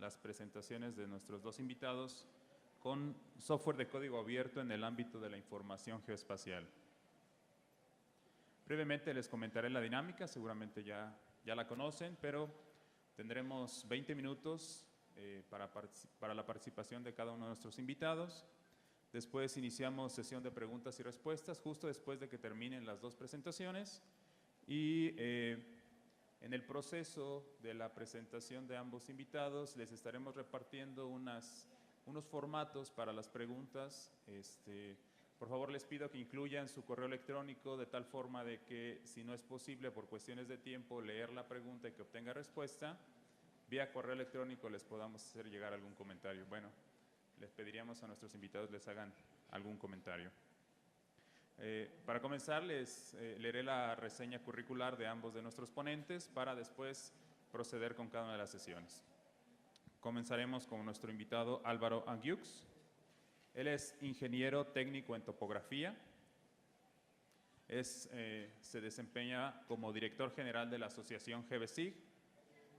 las presentaciones de nuestros dos invitados con software de código abierto en el ámbito de la información geoespacial. Brevemente les comentaré la dinámica, seguramente ya la conocen, pero tendremos 20 minutos para la participación de cada uno de nuestros invitados. Después iniciamos sesión de preguntas y respuestas, justo después de que terminen las dos presentaciones. Y en el proceso de la presentación de ambos invitados les estaremos repartiendo unos formatos para las preguntas. Por favor, les pido que incluyan su correo electrónico de tal forma de que, si no es posible por cuestiones de tiempo leer la pregunta y que obtenga respuesta, vía correo electrónico les podamos hacer llegar algún comentario. Bueno, les pediríamos a nuestros invitados les hagan algún comentario. Para comenzar, les leeré la reseña curricular de ambos de nuestros ponentes para después proceder con cada una de las sesiones. Comenzaremos con nuestro invitado Álvaro Anguiux. Él es ingeniero técnico en topografía. Se desempeña como director general de la asociación GBSIG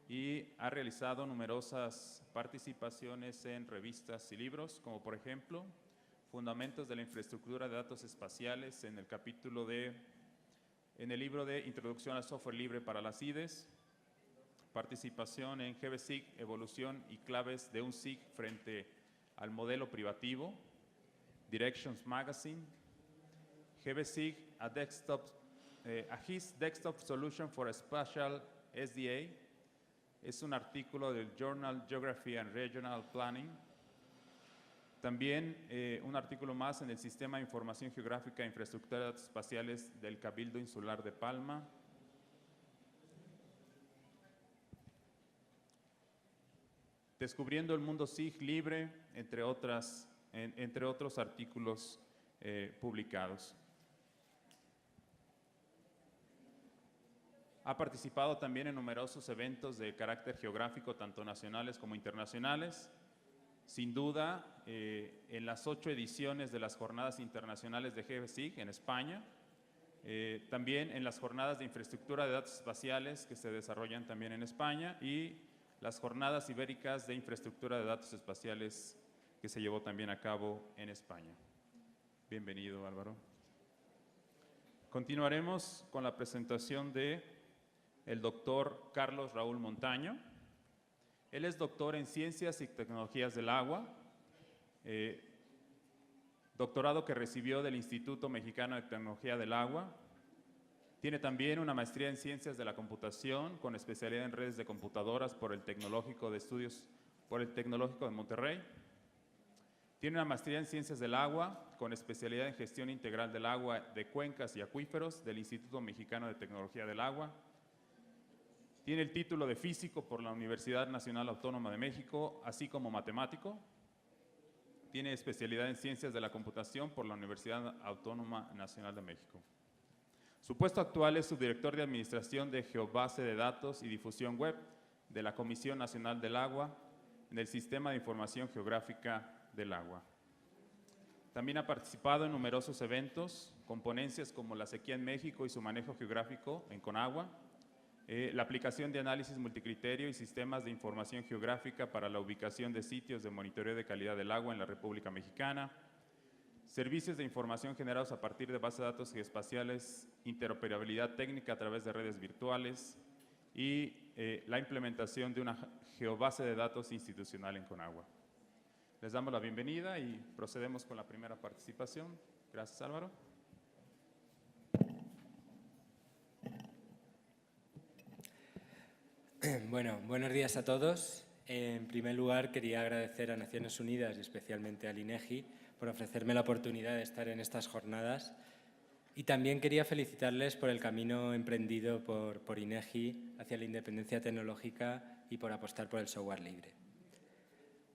y ha realizado numerosas participaciones en revistas y libros, como por ejemplo Fundamentos de la infraestructura de datos espaciales en el libro de Introducción al software libre para las IDES, participación en GBSIG, evolución y claves de un SIG frente al modelo privativo, Directions Magazine, GBSIG, a His Desktop Solution for a Spatial SDA, es un artículo del Journal Geography and Regional Planning. También un artículo más en el Sistema de Información Geográfica e Infraestructura de Datos Espaciales del Cabildo Insular de Palma. Descubriendo el mundo SIG libre, entre otros artículos publicados. Ha participado también en numerosos eventos de carácter geográfico, tanto nacionales como internacionales. Sin duda, en las 8 ediciones de las Jornadas Internacionales de GBSIG en España, también en las Jornadas de Infraestructura de Datos Espaciales que se desarrollan también en España y las Jornadas Ibéricas de Infraestructura de Datos Espaciales que se llevó también a cabo en España. Bienvenido, Álvaro. Continuaremos con la presentación de el doctor Carlos Raúl Montaño. Él es doctor en Ciencias y Tecnologías del Agua, doctorado que recibió del Instituto Mexicano de Tecnología del Agua. Tiene también una maestría en Ciencias de la Computación con especialidad en redes de computadoras por el Tecnológico de Monterrey. Tiene una maestría en Ciencias del Agua con especialidad en Gestión Integral del Agua de Cuencas y Acuíferos del Instituto Mexicano de Tecnología del Agua. Tiene el título de físico por la Universidad Nacional Autónoma de México, así como matemático. Tiene especialidad en Ciencias de la Computación por la Universidad Autónoma Nacional de México. Su puesto actual es subdirector de Administración de Geobase de Datos y Difusión Web de la Comisión Nacional del Agua en el Sistema de Información Geográfica del Agua. También ha participado en numerosos eventos con ponencias como la sequía en México y su manejo geográfico en Conagua, la aplicación de análisis multicriterio y sistemas de información geográfica para la ubicación de sitios de monitoreo de calidad del agua en la República Mexicana, servicios de información generados a partir de bases de datos geoespaciales, interoperabilidad técnica a través de redes virtuales y la implementación de una geobase de datos institucional en Conagua. Les damos la bienvenida y procedemos con la primera participación. Gracias, Álvaro. Bueno, buenos días a todos. En primer lugar, quería agradecer a Naciones Unidas y especialmente al INEGI por ofrecerme la oportunidad de estar en estas jornadas. Y también quería felicitarles por el camino emprendido por INEGI hacia la independencia tecnológica y por apostar por el software libre.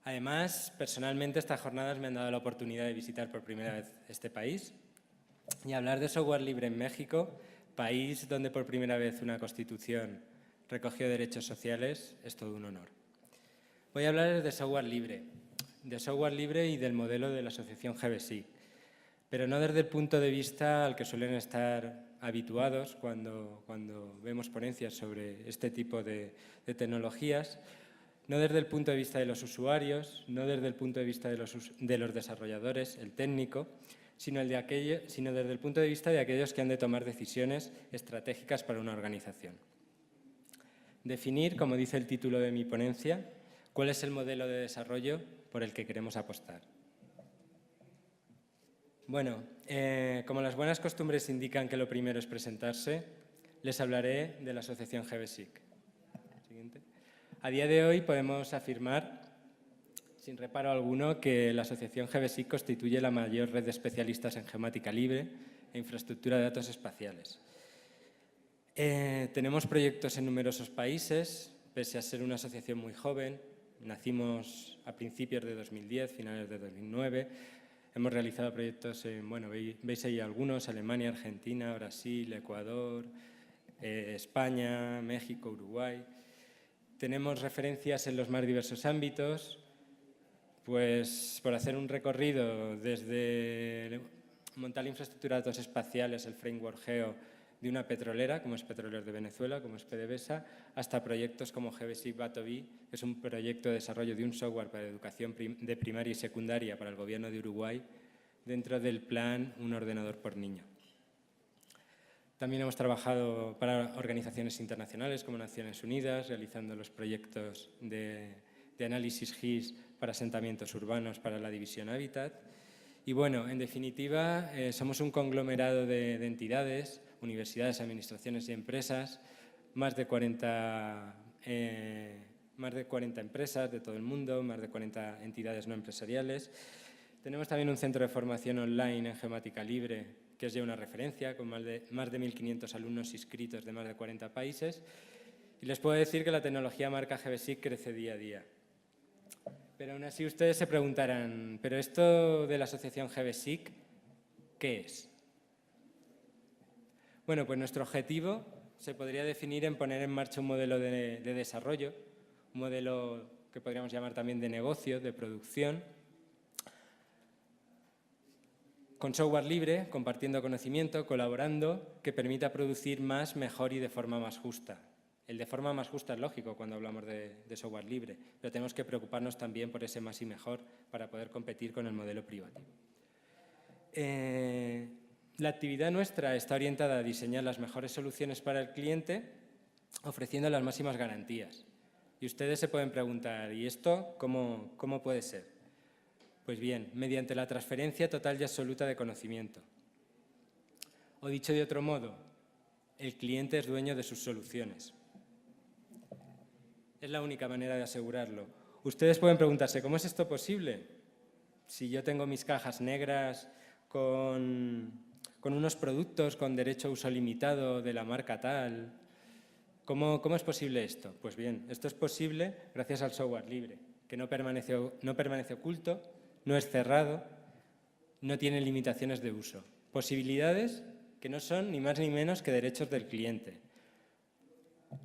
Además, personalmente, estas jornadas me han dado la oportunidad de visitar por primera vez este país y hablar de software libre en México, país donde por primera vez una constitución recogió derechos sociales, es todo un honor. Voy a hablar de software libre y del modelo de la asociación GBSIG, pero no desde el punto de vista al que suelen estar habituados cuando vemos ponencias sobre este tipo de tecnologías, no desde el punto de vista de los usuarios, no desde el punto de vista de los desarrolladores, el técnico, sino desde el punto de vista de aquellos que han de tomar decisiones estratégicas para una organización. Definir, como dice el título de mi ponencia, cuál es el modelo de desarrollo por el que queremos apostar. Bueno, como las buenas costumbres indican que lo primero es presentarse, les hablaré de la asociación GBSIC. Siguiente. A día de hoy podemos afirmar, sin reparo alguno, que la asociación GBSIC constituye la mayor red de especialistas en geomática libre e infraestructura de datos espaciales. Tenemos proyectos en numerosos países, pese a ser una asociación muy joven. Nacimos a principios de 2010, finales de 2009. Hemos realizado proyectos en, bueno, veis ahí algunos, Alemania, Argentina, Brasil, Ecuador, España, México, Uruguay. Tenemos referencias en los más diversos ámbitos, pues por hacer un recorrido desde montar la infraestructura de datos espaciales, el framework Geo de una petrolera, como es Petróleos de Venezuela, como es PDVSA, hasta proyectos como GBSIC Batoví, que es un proyecto de desarrollo de un software para educación de primaria y secundaria para el Gobierno de Uruguay, dentro del plan Un ordenador por niño. También hemos trabajado para organizaciones internacionales como Naciones Unidas, realizando los proyectos de análisis GIS para asentamientos urbanos para la división Hábitat. Y bueno, en definitiva, somos un conglomerado de entidades, universidades, administraciones y empresas, más de 40 empresas de todo el mundo, más de 40 entidades no empresariales. Tenemos también un centro de formación online en geomática libre, que es ya una referencia, con más de 1.500 alumnos inscritos de más de 40 países. Y les puedo decir que la tecnología marca GBSIC crece día a día. Pero aún así ustedes se preguntarán, ¿pero esto de la asociación GBSIC qué es? Bueno, pues nuestro objetivo se podría definir en poner en marcha un modelo de desarrollo, un modelo que podríamos llamar también de negocio, de producción, con software libre, compartiendo conocimiento, colaborando, que permita producir más, mejor y de forma más justa. El de forma más justa es lógico cuando hablamos de software libre, pero tenemos que preocuparnos también por ese más y mejor para poder competir con el modelo privativo. La actividad nuestra está orientada a diseñar las mejores soluciones para el cliente, ofreciendo las máximas garantías. Y ustedes se pueden preguntar, ¿y esto cómo puede ser? Pues bien, mediante la transferencia total y absoluta de conocimiento. O dicho de otro modo, el cliente es dueño de sus soluciones. Es la única manera de asegurarlo. Ustedes pueden preguntarse, ¿cómo es esto posible? Si yo tengo mis cajas negras con unos productos con derecho a uso limitado de la marca tal, ¿cómo es posible esto? Pues bien, esto es posible gracias al software libre, que no permanece oculto, no es cerrado, no tiene limitaciones de uso. Posibilidades que no son ni más ni menos que derechos del cliente.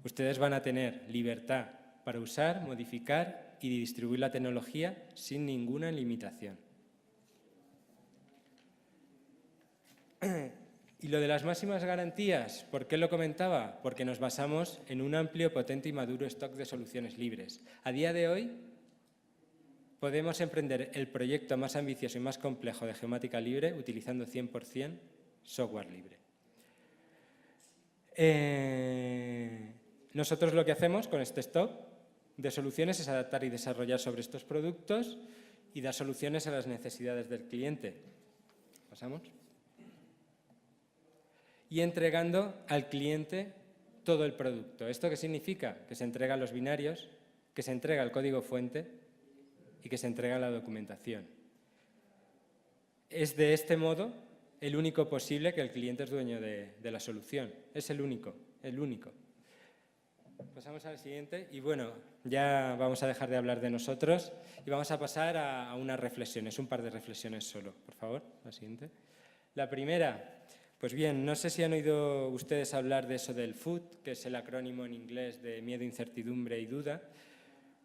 Ustedes van a tener libertad para usar, modificar y distribuir la tecnología sin ninguna limitación. Y lo de las máximas garantías, ¿por qué lo comentaba? Porque nos basamos en un amplio, potente y maduro stock de soluciones libres. A día de hoy podemos emprender el proyecto más ambicioso y más complejo de geomática libre utilizando 100% software libre. Nosotros lo que hacemos con este stock de soluciones es adaptar y desarrollar sobre estos productos y dar soluciones a las necesidades del cliente. ¿Pasamos? Y entregando al cliente todo el producto. ¿Esto qué significa? Que se entregan los binarios, que se entrega el código fuente y que se entrega la documentación. Es de este modo el único posible que el cliente es dueño de la solución. Es el único, el único. Pasamos al siguiente y bueno, ya vamos a dejar de hablar de nosotros y vamos a pasar a unas reflexiones, un par de reflexiones solo. Por favor, la siguiente. La primera, pues bien, no sé si han oído ustedes hablar de eso del FUD, que es el acrónimo en inglés de miedo, incertidumbre y duda,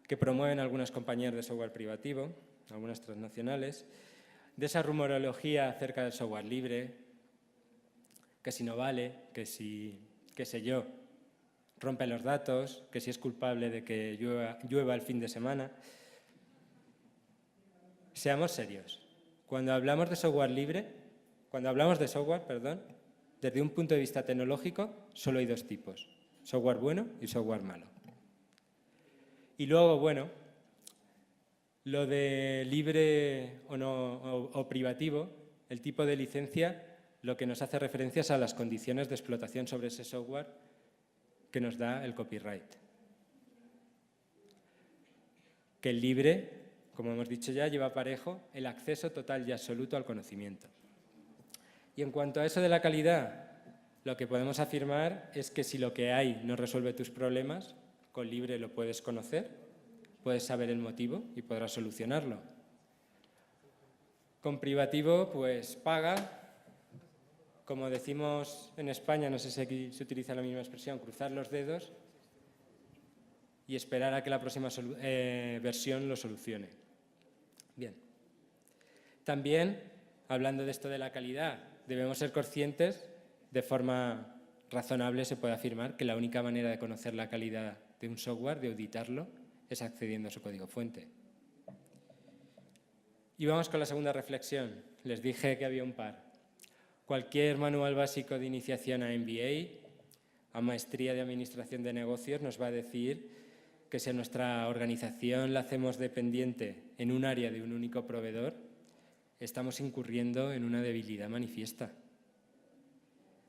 que promueven algunas compañías de software privativo, algunas transnacionales, de esa rumorología acerca del software libre, que si no vale, que si, qué sé yo. rompe los datos, que si es culpable de que llueva el fin de semana. Seamos serios. Cuando hablamos de software libre, desde un punto de vista tecnológico, solo hay dos tipos: software bueno y software malo. Y luego, bueno, lo de libre o privativo, el tipo de licencia, lo que nos hace referencia es a las condiciones de explotación sobre ese software que nos da el copyright. Que el libre, como hemos dicho ya, lleva parejo el acceso total y absoluto al conocimiento. Y en cuanto a eso de la calidad, lo que podemos afirmar es que si lo que hay no resuelve tus problemas, con libre lo puedes conocer, puedes saber el motivo y podrás solucionarlo. Con privativo, pues paga. Como decimos en España, no sé si aquí se utiliza la misma expresión, cruzar los dedos y esperar a que la próxima versión lo solucione. Bien. También, hablando de esto de la calidad, debemos ser conscientes, de forma razonable se puede afirmar que la única manera de conocer la calidad de un software, de auditarlo, es accediendo a su código fuente. Y vamos con la segunda reflexión. Les dije que había un par. Cualquier manual básico de iniciación a MBA, a maestría de administración de negocios, nos va a decir que si a nuestra organización la hacemos dependiente en un área de un único proveedor, estamos incurriendo en una debilidad manifiesta.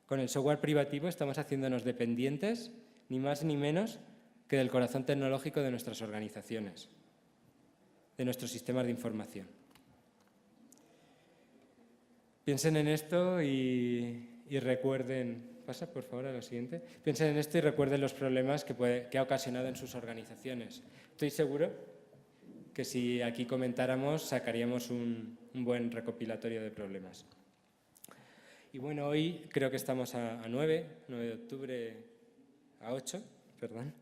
Con el software privativo estamos haciéndonos dependientes, ni más ni menos que del corazón tecnológico de nuestras organizaciones, de nuestros sistemas de información. Piensen en esto y recuerden, pasa por favor a lo siguiente, piensen en esto y recuerden los problemas que ha ocasionado en sus organizaciones. Estoy seguro que si aquí comentáramos sacaríamos un buen recopilatorio de problemas. Y bueno, hoy creo que estamos a 9 de octubre, a 8, perdón,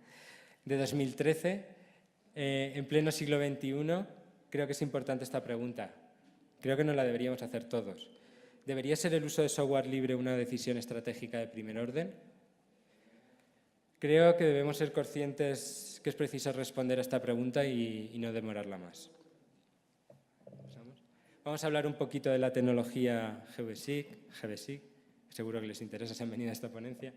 de 2013, en pleno siglo XXI, creo que es importante esta pregunta. Creo que nos la deberíamos hacer todos. ¿Debería ser el uso de software libre una decisión estratégica de primer orden? Creo que debemos ser conscientes que es preciso responder a esta pregunta y no demorarla más. Vamos a hablar un poquito de la tecnología GBSIC, seguro que les interesa, se han venido a esta ponencia.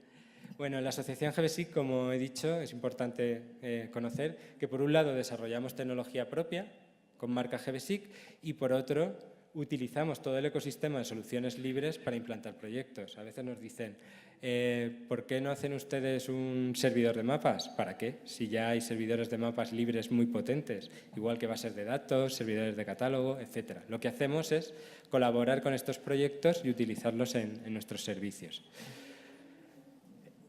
Bueno, en la asociación GBSIC, como he dicho, es importante conocer que por un lado desarrollamos tecnología propia con marca GBSIC y por otro utilizamos todo el ecosistema de soluciones libres para implantar proyectos. A veces nos dicen, ¿por qué no hacen ustedes un servidor de mapas? ¿Para qué? Si ya hay servidores de mapas libres muy potentes, igual que bases de datos, servidores de catálogo, etc. Lo que hacemos es colaborar con estos proyectos y utilizarlos en nuestros servicios.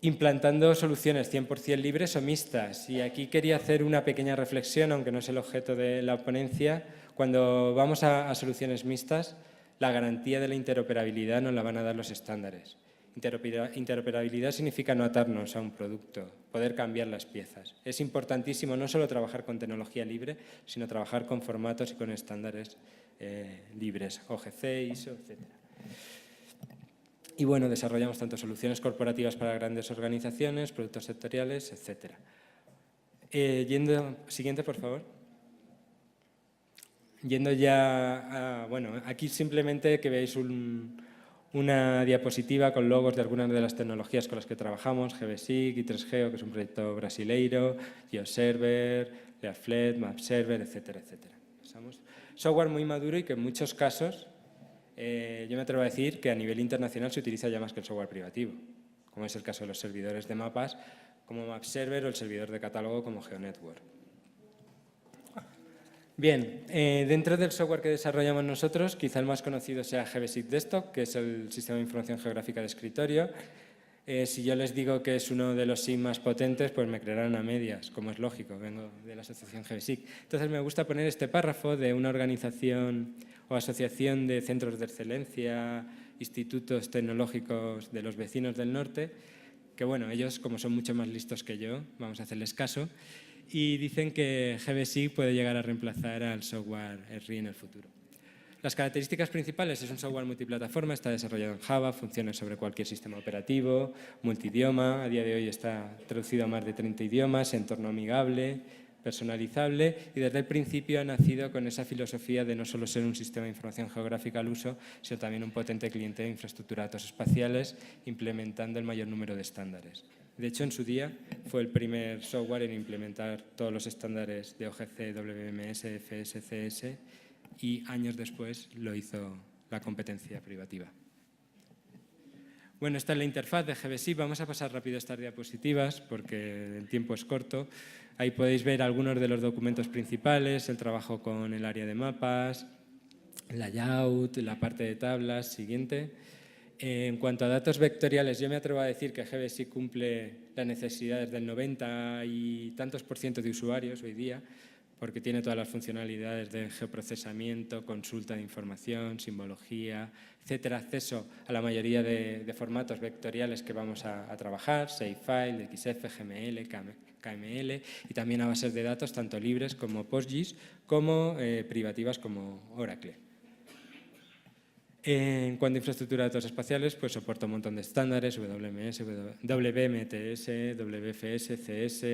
Implantando soluciones 100% libres o mixtas. Y aquí quería hacer una pequeña reflexión, aunque no es el objeto de la ponencia. Cuando vamos a soluciones mixtas, la garantía de la interoperabilidad nos la van a dar los estándares. Interoperabilidad significa no atarnos a un producto, poder cambiar las piezas. Es importantísimo no solo trabajar con tecnología libre, sino trabajar con formatos y con estándares libres, OGC, ISO, etc. Y bueno, desarrollamos tanto soluciones corporativas para grandes organizaciones, productos sectoriales, etc. Siguiente, por favor. Yendo ya a, bueno, aquí simplemente que veáis una diapositiva con logos de algunas de las tecnologías con las que trabajamos, GBSIC, I3Geo, que es un proyecto brasileiro, GeoServer, Leaflet, MapServer, etcétera, etcétera. Pasamos. Software muy maduro y que en muchos casos, yo me atrevo a decir que a nivel internacional se utiliza ya más que el software privativo, como es el caso de los servidores de mapas como MapServer o el servidor de catálogo como GeoNetwork. Bien, dentro del software que desarrollamos nosotros, quizá el más conocido sea GBSIC Desktop, que es el sistema de información geográfica de escritorio. Si yo les digo que es uno de los SIG más potentes, pues me creerán a medias, como es lógico, vengo de la asociación GBSIC. Entonces me gusta poner este párrafo de una organización o asociación de centros de excelencia, institutos tecnológicos de los vecinos del norte, que bueno, ellos como son mucho más listos que yo, vamos a hacerles caso, y dicen que GBSIC puede llegar a reemplazar al software SRI en el futuro. Las características principales: es un software multiplataforma, está desarrollado en Java, funciona sobre cualquier sistema operativo, multidioma, a día de hoy está traducido a más de 30 idiomas, entorno amigable, personalizable, y desde el principio ha nacido con esa filosofía de no solo ser un sistema de información geográfica al uso, sino también un potente cliente de infraestructura de datos espaciales, implementando el mayor número de estándares. De hecho, en su día fue el primer software en implementar todos los estándares de OGC, WMS, FS, CS, y años después lo hizo la competencia privativa. Bueno, esta es la interfaz de GBSIP. Vamos a pasar rápido estas diapositivas porque el tiempo es corto. Ahí podéis ver algunos de los documentos principales, el trabajo con el área de mapas, layout, la parte de tablas. Siguiente. En cuanto a datos vectoriales, yo me atrevo a decir que GBSIP cumple las necesidades del 90 y tantos % de usuarios hoy día, porque tiene todas las funcionalidades de geoprocesamiento, consulta de información, simbología, etcétera, acceso a la mayoría de formatos vectoriales que vamos a trabajar, Shapefile, XF, GML, KML, y también a bases de datos tanto libres como PostGIS, como privativas como Oracle. En cuanto a infraestructura de datos espaciales, pues soporta un montón de estándares, WMS, WMTS, WFS, CS,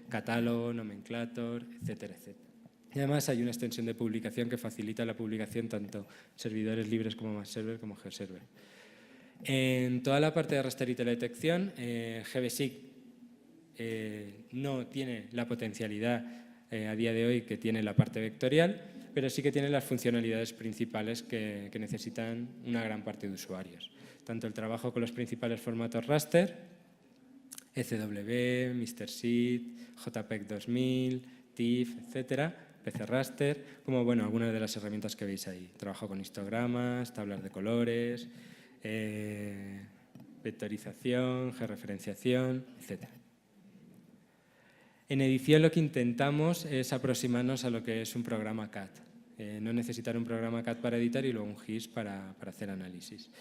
catálogo, nomenclator, etcétera, etcétera. Y además hay una extensión de publicación que facilita la publicación tanto en servidores libres como MapServer como GeoServer. En toda la parte de raster y teledetección, GBSIC no tiene la potencialidad a día de hoy que tiene la parte vectorial, pero sí que tiene las funcionalidades principales que necesitan una gran parte de usuarios. Tanto el trabajo con los principales formatos raster, ECW, MrSeed, JPEG 2000, TIFF, etcétera, PC Raster, como bueno, algunas de las herramientas que veis ahí. Trabajo con histogramas, tablas de colores, vectorización, georreferenciación, etcétera. En edición lo que intentamos es aproximarnos a lo que es un programa CAD. No necesitar un programa CAD para editar y luego un GIS para hacer análisis.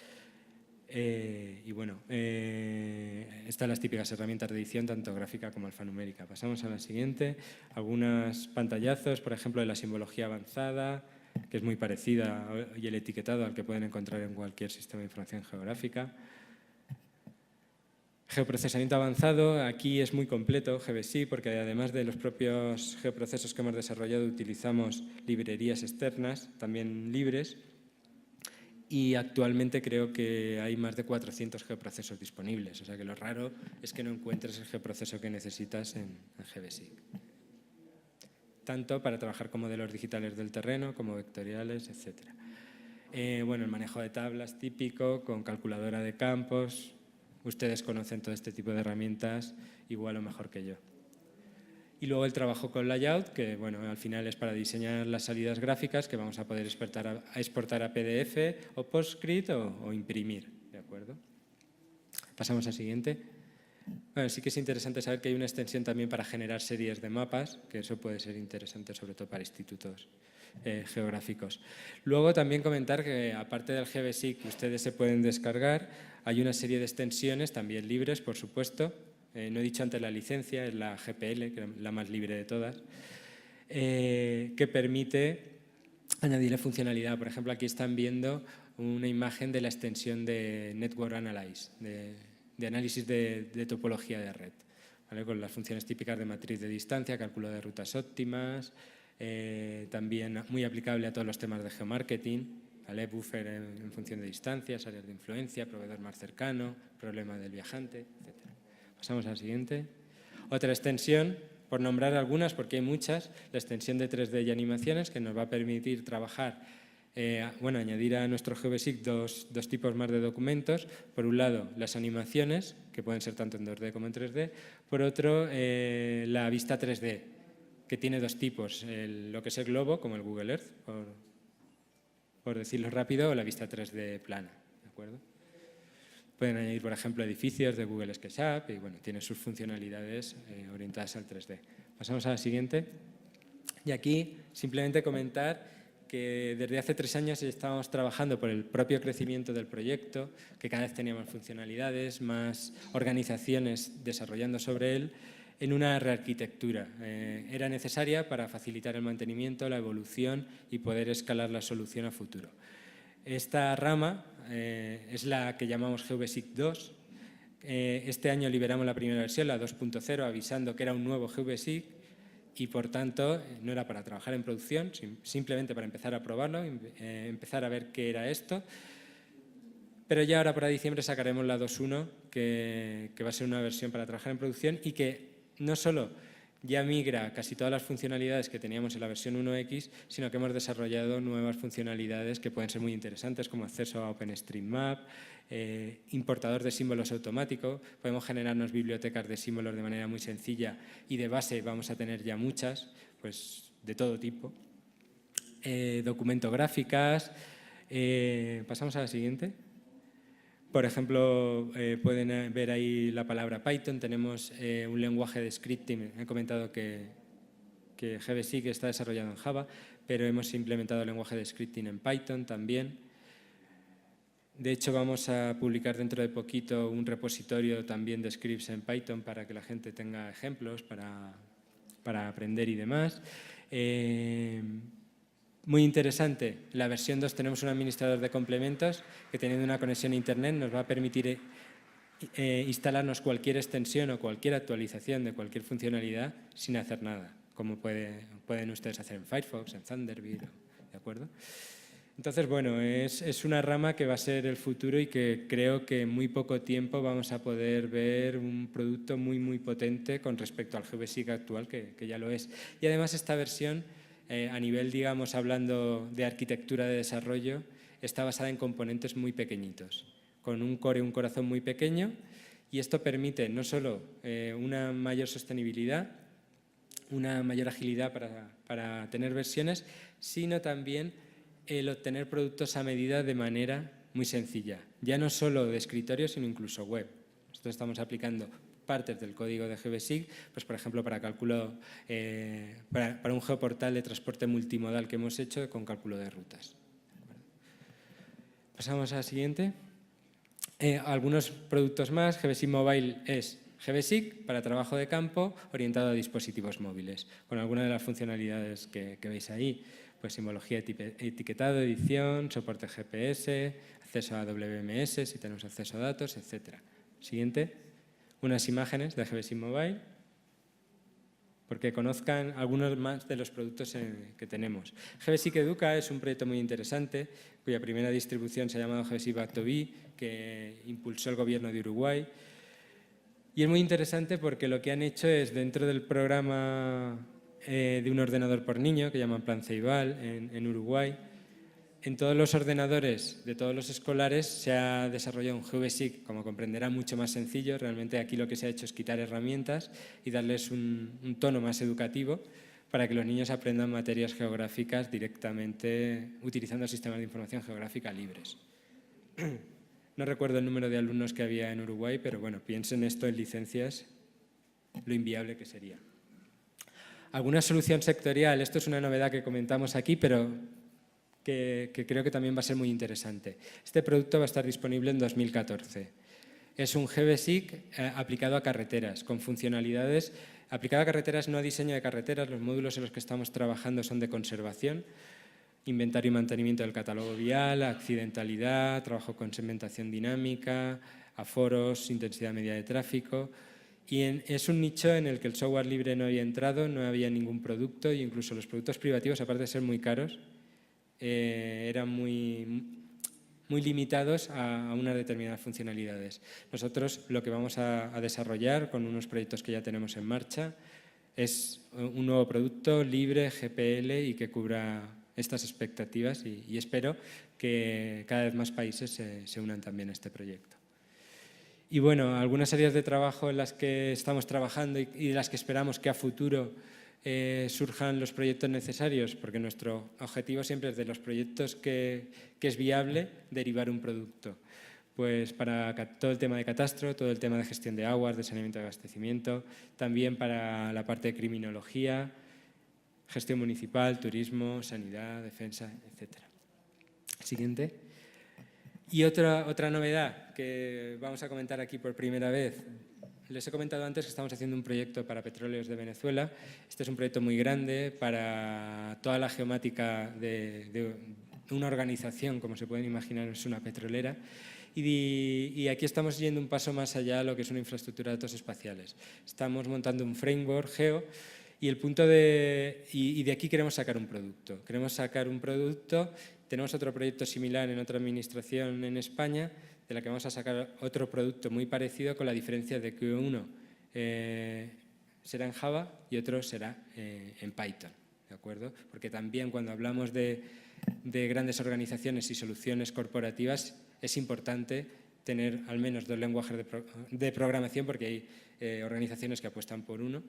Y bueno, están las típicas herramientas de edición, tanto gráfica como alfanumérica. Pasamos a la siguiente. Algunos pantallazos, por ejemplo, de la simbología avanzada, que es muy parecida, y el etiquetado al que pueden encontrar en cualquier sistema de información geográfica. Geoprocesamiento avanzado, aquí es muy completo GBSIP, porque además de los propios geoprocesos que hemos desarrollado, utilizamos librerías externas, también libres, y actualmente creo que hay más de 400 geoprocesos disponibles, o sea que lo raro es que no encuentres el geoproceso que necesitas en GBSIP. Tanto para trabajar con modelos digitales del terreno, como vectoriales, etc. Bueno, el manejo de tablas típico, con calculadora de campos. Ustedes conocen todo este tipo de herramientas igual o mejor que yo. Y luego el trabajo con layout, que bueno, al final es para diseñar las salidas gráficas que vamos a poder exportar a PDF o PostScript o imprimir, ¿de acuerdo? Pasamos al siguiente. Bueno, sí que es interesante saber que hay una extensión también para generar series de mapas, que eso puede ser interesante sobre todo para institutos geográficos. Luego también comentar que aparte del GBSIC que ustedes se pueden descargar, hay una serie de extensiones también libres, por supuesto. No he dicho antes la licencia, es la GPL, que es la más libre de todas, que permite añadirle funcionalidad. Por ejemplo, aquí están viendo una imagen de la extensión de Network Analyze, de análisis de topología de red, ¿vale? Con las funciones típicas de matriz de distancia, cálculo de rutas óptimas, también muy aplicable a todos los temas de geomarketing, ¿vale? Buffer en función de distancias, áreas de influencia, proveedor más cercano, problema del viajante, etc. Pasamos al siguiente. Otra extensión, por nombrar algunas porque hay muchas, la extensión de 3D y animaciones, que nos va a permitir trabajar, añadir a nuestro GBSIC dos tipos más de documentos. Por un lado, las animaciones, que pueden ser tanto en 2D como en 3D. Por otro, la vista 3D, que tiene dos tipos, lo que es el globo, como el Google Earth, por decirlo rápido, o la vista 3D plana, ¿de acuerdo? Pueden añadir, por ejemplo, edificios de Google SketchUp y bueno, tiene sus funcionalidades orientadas al 3D. Pasamos a la siguiente. Y aquí simplemente comentar que desde hace 3 años estábamos trabajando por el propio crecimiento del proyecto, que cada vez teníamos funcionalidades, más organizaciones desarrollando sobre él. en una rearquitectura. Era necesaria para facilitar el mantenimiento, la evolución y poder escalar la solución a futuro. Esta rama es la que llamamos GVSIC 2. Este año liberamos la primera versión, la 2.0, avisando que era un nuevo GVSIC y, por tanto, no era para trabajar en producción, simplemente para empezar a probarlo, empezar a ver qué era esto. Pero ya ahora para diciembre sacaremos la 2.1, que va a ser una versión para trabajar en producción y que no solo ya migra casi todas las funcionalidades que teníamos en la versión 1X, sino que hemos desarrollado nuevas funcionalidades que pueden ser muy interesantes, como acceso a OpenStreetMap, importador de símbolos automático. Podemos generarnos bibliotecas de símbolos de manera muy sencilla y de base vamos a tener ya muchas, pues de todo tipo. Documento gráficas. Pasamos a la siguiente. Por ejemplo, pueden ver ahí la palabra Python. Tenemos un lenguaje de scripting. He comentado que GVSIC está desarrollado en Java, pero hemos implementado el lenguaje de scripting en Python también. De hecho, vamos a publicar dentro de poquito un repositorio también de scripts en Python para que la gente tenga ejemplos para aprender y demás. Muy interesante, la versión 2 tenemos un administrador de complementos que, teniendo una conexión a Internet, nos va a permitir instalarnos cualquier extensión o cualquier actualización de cualquier funcionalidad sin hacer nada, como pueden ustedes hacer en Firefox, en Thunderbird, ¿de acuerdo? Entonces, bueno, es una rama que va a ser el futuro y que creo que en muy poco tiempo vamos a poder ver un producto muy, muy potente con respecto al GVSIC actual, que ya lo es. Y además esta versión, a nivel, digamos, hablando de arquitectura de desarrollo, está basada en componentes muy pequeñitos, con un core, un corazón muy pequeño, y esto permite no solo una mayor sostenibilidad, una mayor agilidad para tener versiones, sino también el obtener productos a medida de manera muy sencilla, ya no solo de escritorio, sino incluso web. Nosotros estamos aplicando partes del código de GVSIC, pues por ejemplo para cálculo, para un geoportal de transporte multimodal que hemos hecho con cálculo de rutas. Pasamos a la siguiente. Algunos productos más. GVSIC Mobile es GVSIC para trabajo de campo orientado a dispositivos móviles, con algunas de las funcionalidades que veis ahí. Pues simbología, etiquetado, edición, soporte GPS, acceso a WMS si tenemos acceso a datos, etc. Siguiente, unas imágenes de GVSIC Mobile, porque conozcan algunos más de los productos que tenemos. GVSIC Educa es un proyecto muy interesante, cuya primera distribución se ha llamado GVSIC Back2B, que impulsó el gobierno de Uruguay. Y es muy interesante porque lo que han hecho es, dentro del programa de un ordenador por niño, que llaman Plan Ceibal, en Uruguay, en todos los ordenadores de todos los escolares se ha desarrollado un GVSIC, como comprenderá, mucho más sencillo. Realmente aquí lo que se ha hecho es quitar herramientas y darles un tono más educativo para que los niños aprendan materias geográficas directamente utilizando sistemas de información geográfica libres. No recuerdo el número de alumnos que había en Uruguay, pero bueno, piensen esto en licencias, lo inviable que sería. Alguna solución sectorial, esto es una novedad que comentamos aquí, pero que creo que también va a ser muy interesante. Este producto va a estar disponible en 2014. Es un GVSIC aplicado a carreteras, con funcionalidades, aplicado a carreteras, no a diseño de carreteras. Los módulos en los que estamos trabajando son de conservación, inventario y mantenimiento del catálogo vial, accidentalidad, trabajo con segmentación dinámica, aforos, intensidad media de tráfico. Y es un nicho en el que el software libre no había entrado, no había ningún producto, e incluso los productos privativos, aparte de ser muy caros, eran muy limitados a unas determinadas funcionalidades. Nosotros lo que vamos a desarrollar con unos proyectos que ya tenemos en marcha es un nuevo producto libre, GPL, y que cubra estas expectativas, y espero que cada vez más países se unan también a este proyecto. Y bueno, algunas áreas de trabajo en las que estamos trabajando y de las que esperamos que a futuro surjan los proyectos necesarios, porque nuestro objetivo siempre es, de los proyectos que es viable, derivar un producto. Pues para todo el tema de catastro, todo el tema de gestión de aguas, de saneamiento de abastecimiento, también para la parte de criminología, gestión municipal, turismo, sanidad, defensa, etc. Siguiente. Y otra novedad que vamos a comentar aquí por primera vez, les he comentado antes que estamos haciendo un proyecto para Petróleos de Venezuela. Este es un proyecto muy grande para toda la geomática de una organización, como se pueden imaginar, es una petrolera. Y aquí estamos yendo un paso más allá a lo que es una infraestructura de datos espaciales. Estamos montando un framework geo y de aquí queremos sacar un producto. Tenemos otro proyecto similar en otra administración en España, de la que vamos a sacar otro producto muy parecido, con la diferencia de que uno será en Java y otro será en Python, ¿de acuerdo? Porque también cuando hablamos de grandes organizaciones y soluciones corporativas es importante tener al menos dos lenguajes de programación, porque hay organizaciones que apuestan por uno,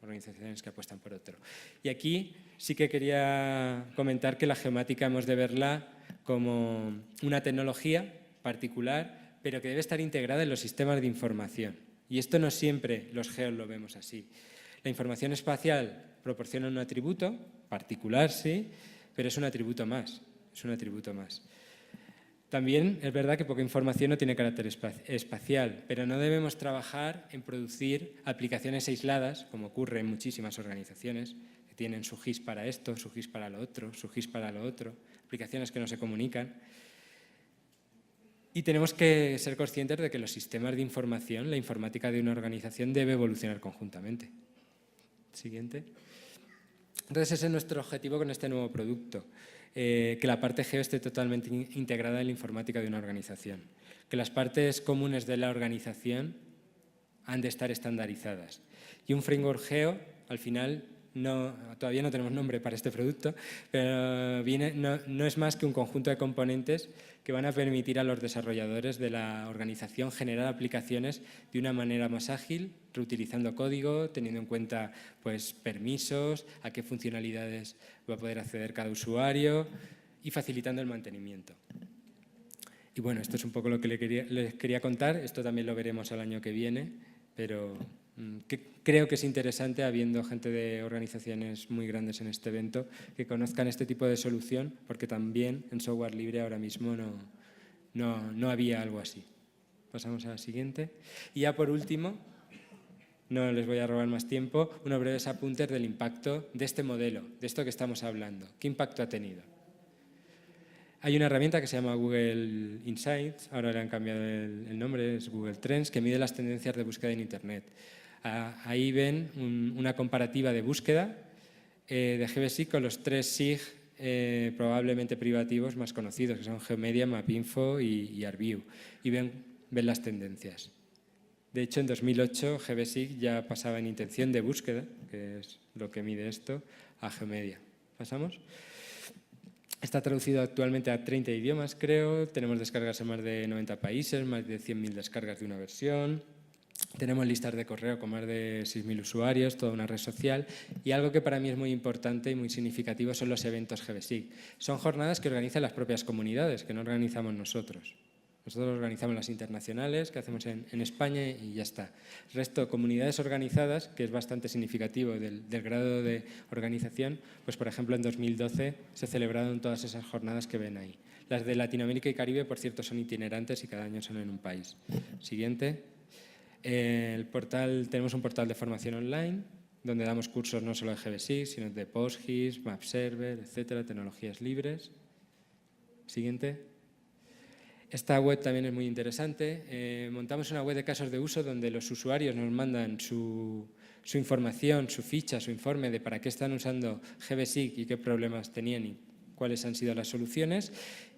organizaciones que apuestan por otro. Y aquí sí que quería comentar que la geomática hemos de verla como una tecnología particular, pero que debe estar integrada en los sistemas de información. Y esto no siempre los geos lo vemos así. La información espacial proporciona un atributo particular, sí, pero es un atributo más. También es verdad que poca información no tiene carácter espacial, pero no debemos trabajar en producir aplicaciones aisladas, como ocurre en muchísimas organizaciones, que tienen su GIS para esto, su GIS para lo otro, su GIS para lo otro, aplicaciones que no se comunican. Y tenemos que ser conscientes de que los sistemas de información, la informática de una organización, debe evolucionar conjuntamente. Siguiente. Entonces, ese es nuestro objetivo con este nuevo producto. Que la parte geo esté totalmente integrada en la informática de una organización. Que las partes comunes de la organización han de estar estandarizadas. Y un framework geo, al final, todavía no tenemos nombre para este producto, pero no es más que un conjunto de componentes que van a permitir a los desarrolladores de la organización generar aplicaciones de una manera más ágil, reutilizando código, teniendo en cuenta pues, permisos, a qué funcionalidades va a poder acceder cada usuario y facilitando el mantenimiento. Y bueno, esto es un poco lo que les quería contar. Esto también lo veremos el año que viene, pero creo que es interesante, habiendo gente de organizaciones muy grandes en este evento, que conozcan este tipo de solución, porque también en software libre ahora mismo no había algo así. Pasamos a la siguiente. Y ya por último, no les voy a robar más tiempo, unos breves apuntes del impacto de este modelo, de esto que estamos hablando. ¿Qué impacto ha tenido? Hay una herramienta que se llama Google Insights, ahora le han cambiado el nombre, es Google Trends, que mide las tendencias de búsqueda en Internet. Ahí ven una comparativa de búsqueda de GBSIG con los 3 SIG probablemente privativos más conocidos, que son GeoMedia, MapInfo y ArcView, y ven las tendencias. De hecho, en 2008 GBSIG ya pasaba en intención de búsqueda, que es lo que mide esto, a GeoMedia. ¿Pasamos? Está traducido actualmente a 30 idiomas, creo. Tenemos descargas en más de 90 países, más de 100.000 descargas de una versión. Tenemos listas de correo con más de 6.000 usuarios, toda una red social. Y algo que para mí es muy importante y muy significativo son los eventos GBSIG. Son jornadas que organizan las propias comunidades, que no organizamos nosotros. Nosotros organizamos las internacionales que hacemos en España y ya está. El resto, comunidades organizadas, que es bastante significativo del grado de organización, pues por ejemplo en 2012 se celebraron todas esas jornadas que ven ahí. Las de Latinoamérica y Caribe, por cierto, son itinerantes y cada año son en un país. Siguiente. Tenemos un portal de formación online donde damos cursos no solo de GBSIG, sino de PostGIS, MapServer, etcétera, tecnologías libres. Siguiente. Esta web también es muy interesante. Montamos una web de casos de uso donde los usuarios nos mandan su información, su ficha, su informe de para qué están usando GBSIG y qué problemas tenían y cuáles han sido las soluciones.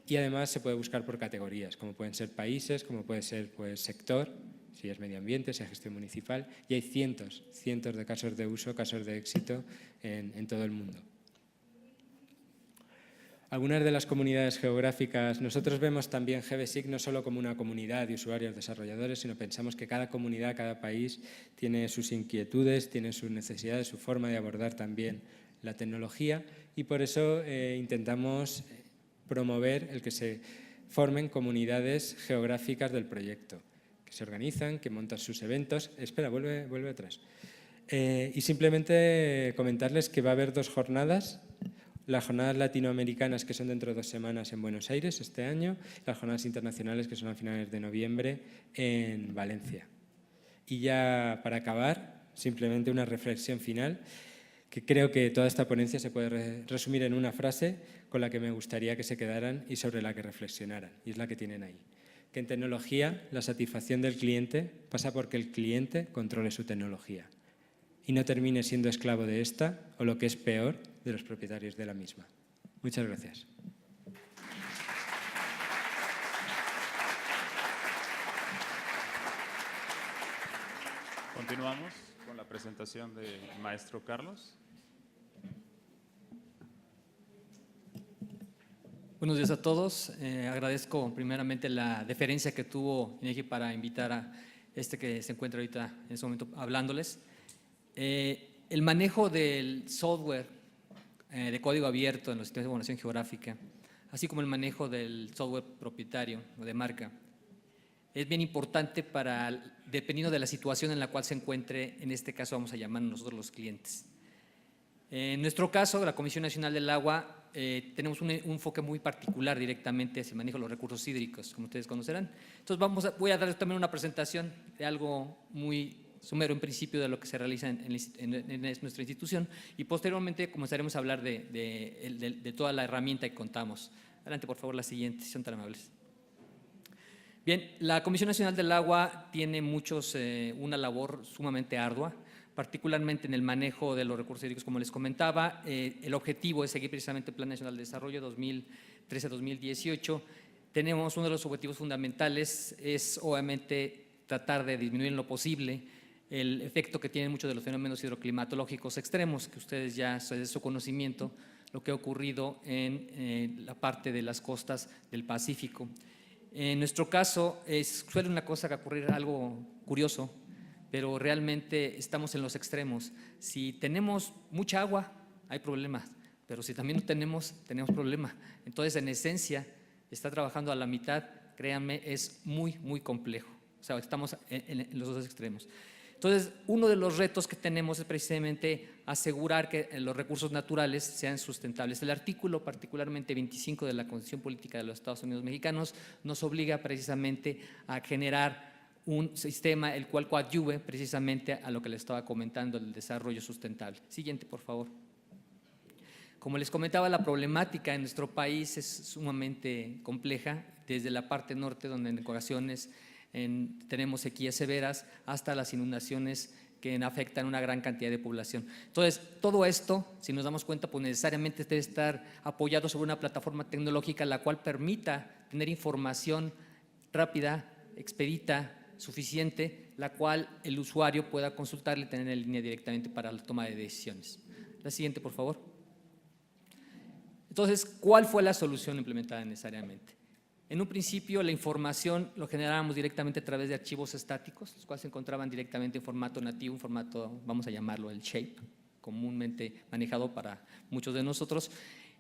Y además se puede buscar por categorías, como pueden ser países, como puede ser pues, sector, si es medio ambiente, si es gestión municipal. Y hay cientos de casos de uso, casos de éxito en todo el mundo. Algunas de las comunidades geográficas, nosotros vemos también GBSIG no solo como una comunidad de usuarios desarrolladores, sino pensamos que cada comunidad, cada país tiene sus inquietudes, tiene sus necesidades, su forma de abordar también la tecnología y por eso intentamos promover el que se formen comunidades geográficas del proyecto, que se organizan, que montan sus eventos. Espera, vuelve atrás. Y simplemente comentarles que va a haber 2 jornadas. Las jornadas latinoamericanas, que son dentro de 2 semanas en Buenos Aires este año, las jornadas internacionales, que son a finales de noviembre en Valencia. Y ya para acabar, simplemente una reflexión final, que creo que toda esta ponencia se puede resumir en una frase con la que me gustaría que se quedaran y sobre la que reflexionaran, y es la que tienen ahí. Que en tecnología la satisfacción del cliente pasa porque el cliente controle su tecnología y no termine siendo esclavo de esta o, lo que es peor, de los propietarios de la misma. Muchas gracias. Continuamos con la presentación del maestro Carlos. Buenos días a todos. Agradezco primeramente la deferencia que tuvo INEGI para invitar a que se encuentra ahorita en este momento hablándoles. El manejo del software de código abierto en los sistemas de evaluación geográfica, así como el manejo del software propietario o de marca, es bien importante dependiendo de la situación en la cual se encuentre, en este caso vamos a llamar nosotros los clientes. En nuestro caso, la Comisión Nacional del Agua, tenemos un enfoque muy particular directamente hacia el manejo de los recursos hídricos, como ustedes conocerán. Entonces voy a dar también una presentación de algo muy somero en principio de lo que se realiza en nuestra institución, y posteriormente comenzaremos a hablar de toda la herramienta que contamos. Adelante, por favor, la siguiente, si son tan amables. Bien, la Comisión Nacional del Agua tiene una labor sumamente ardua, particularmente en el manejo de los recursos hídricos, como les comentaba. El objetivo es seguir precisamente el Plan Nacional de Desarrollo 2013-2018. Tenemos uno de los objetivos fundamentales, es obviamente tratar de disminuir en lo posible el efecto que tienen muchos de los fenómenos hidroclimatológicos extremos, que ustedes ya es de su conocimiento, lo que ha ocurrido en la parte de las costas del Pacífico. En nuestro caso, suele una cosa que ocurrir algo curioso, pero realmente estamos en los extremos. Si tenemos mucha agua, hay problemas, pero si también no tenemos problemas. Entonces, en esencia, está trabajando a la mitad, créanme, es muy, muy complejo. O sea, estamos en los dos extremos. Entonces, uno de los retos que tenemos es precisamente asegurar que los recursos naturales sean sustentables. El artículo, particularmente 25 de la Constitución Política de los Estados Unidos Mexicanos, nos obliga precisamente a generar un sistema el cual coadyuve precisamente a lo que les estaba comentando, el desarrollo sustentable. Siguiente, por favor. Como les comentaba, la problemática en nuestro país es sumamente compleja, desde la parte norte, donde en ocasiones tenemos sequías severas, hasta las inundaciones que afectan a una gran cantidad de población. Entonces, todo esto, si nos damos cuenta, pues necesariamente debe estar apoyado sobre una plataforma tecnológica la cual permita tener información rápida, expedita, suficiente, la cual el usuario pueda consultarle y tener en línea directamente para la toma de decisiones. La siguiente, por favor. Entonces, ¿cuál fue la solución implementada necesariamente? En un principio, la información lo generábamos directamente a través de archivos estáticos, los cuales se encontraban directamente en formato nativo, en formato, vamos a llamarlo el shape, comúnmente manejado para muchos de nosotros,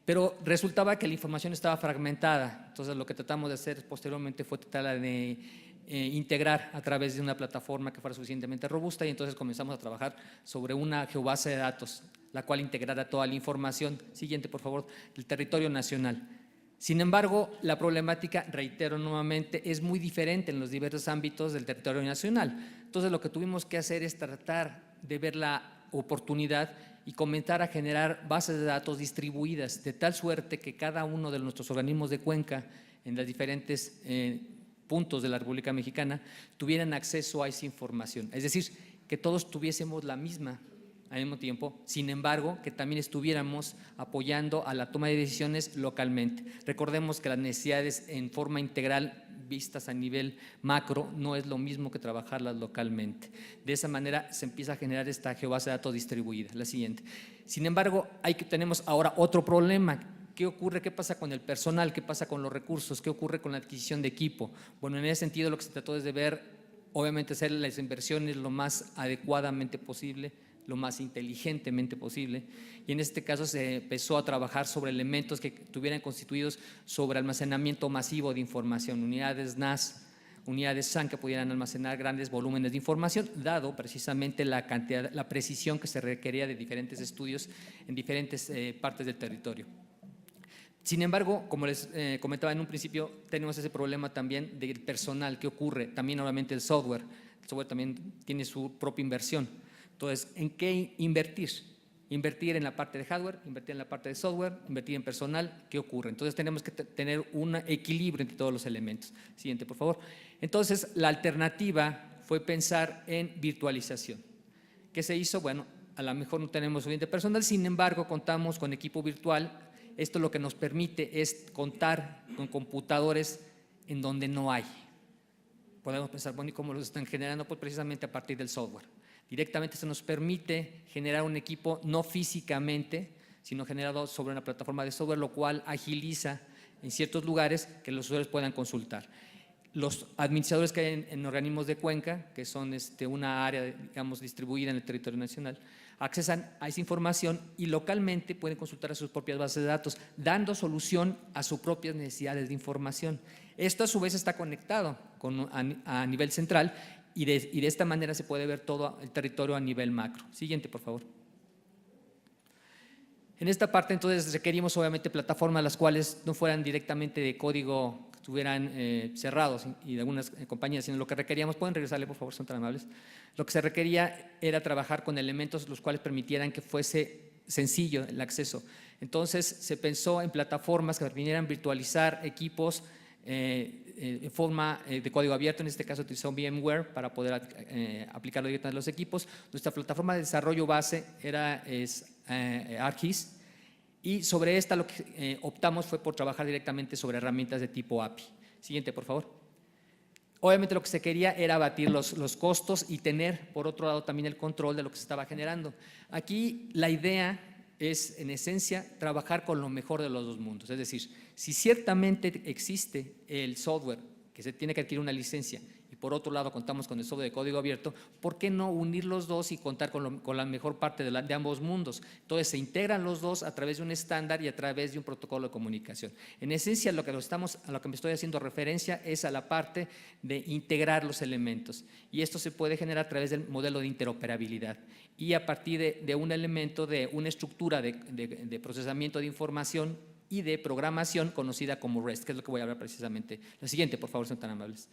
pero resultaba que la información estaba fragmentada. Entonces, lo que tratamos de hacer posteriormente fue tratar de integrar a través de una plataforma que fuera suficientemente robusta, y entonces comenzamos a trabajar sobre una geobase de datos, la cual integrara toda la información, siguiente por favor, del territorio nacional. Sin embargo, la problemática, reitero nuevamente, es muy diferente en los diversos ámbitos del territorio nacional. Entonces, lo que tuvimos que hacer es tratar de ver la oportunidad y comenzar a generar bases de datos distribuidas, de tal suerte que cada uno de nuestros organismos de cuenca en los diferentes puntos de la República Mexicana tuvieran acceso a esa información. Es decir, que todos tuviésemos la misma al mismo tiempo, sin embargo, que también estuviéramos apoyando a la toma de decisiones localmente. Recordemos que las necesidades en forma integral vistas a nivel macro no es lo mismo que trabajarlas localmente. De esa manera se empieza a generar esta geobase de datos distribuida. La siguiente. Sin embargo, tenemos ahora otro problema. ¿Qué ocurre? ¿Qué pasa con el personal? ¿Qué pasa con los recursos? ¿Qué ocurre con la adquisición de equipo? Bueno, en ese sentido lo que se trató es de ver, obviamente, hacer las inversiones lo más adecuadamente posible, lo más inteligentemente posible, y en este caso se empezó a trabajar sobre elementos que estuvieran constituidos sobre almacenamiento masivo de información, unidades NAS, unidades SAN que pudieran almacenar grandes volúmenes de información, dado precisamente la cantidad, la precisión que se requería de diferentes estudios en diferentes partes del territorio. Sin embargo, como les comentaba en un principio, tenemos ese problema también del personal. ¿Qué ocurre? También obviamente el software software también tiene su propia inversión. Entonces, ¿en qué invertir? Invertir en la parte de hardware, invertir en la parte de software, invertir en personal. ¿Qué ocurre? Entonces, tenemos que tener un equilibrio entre todos los elementos. Siguiente, por favor. Entonces, la alternativa fue pensar en virtualización. ¿Qué se hizo? Bueno, a lo mejor no tenemos suficiente personal, sin embargo, contamos con equipo virtual. Esto lo que nos permite es contar con computadores en donde no hay. Podemos pensar, bueno, ¿y cómo los están generando? Pues precisamente a partir del software. Directamente se nos permite generar un equipo no físicamente, sino generado sobre una plataforma de software, lo cual agiliza en ciertos lugares que los usuarios puedan consultar. Los administradores que hay en organismos de Cuenca, que son una área, digamos, distribuida en el territorio nacional, accesan a esa información y localmente pueden consultar a sus propias bases de datos, dando solución a sus propias necesidades de información. Esto a su vez está conectado a nivel central y de esta manera se puede ver todo el territorio a nivel macro. Siguiente, por favor. En esta parte entonces requerimos obviamente plataformas las cuales no fueran directamente de código, que estuvieran cerrados y de algunas compañías, sino lo que requeríamos, pueden regresarle por favor, son tan amables, lo que se requería era trabajar con elementos los cuales permitieran que fuese sencillo el acceso. Entonces se pensó en plataformas que permitieran virtualizar equipos en forma de código abierto. En este caso utilizó VMware para poder aplicarlo directamente a los equipos. Nuestra plataforma de desarrollo base es ArcGIS, y sobre esta lo que optamos fue por trabajar directamente sobre herramientas de tipo API. Siguiente, por favor. Obviamente lo que se quería era abatir los costos y tener, por otro lado, también el control de lo que se estaba generando. Aquí la idea es, en esencia, trabajar con lo mejor de los dos mundos. Es decir, si ciertamente existe el software que se tiene que adquirir una licencia y por otro lado contamos con el software de código abierto, ¿por qué no unir los dos y contar con la mejor parte de ambos mundos? Entonces se integran los dos a través de un estándar y a través de un protocolo de comunicación. En esencia, a lo que me estoy haciendo referencia es a la parte de integrar los elementos, y esto se puede generar a través del modelo de interoperabilidad y a partir de un elemento de una estructura de procesamiento de información y de programación conocida como REST, que es lo que voy a hablar precisamente. La siguiente, por favor, son tan amables.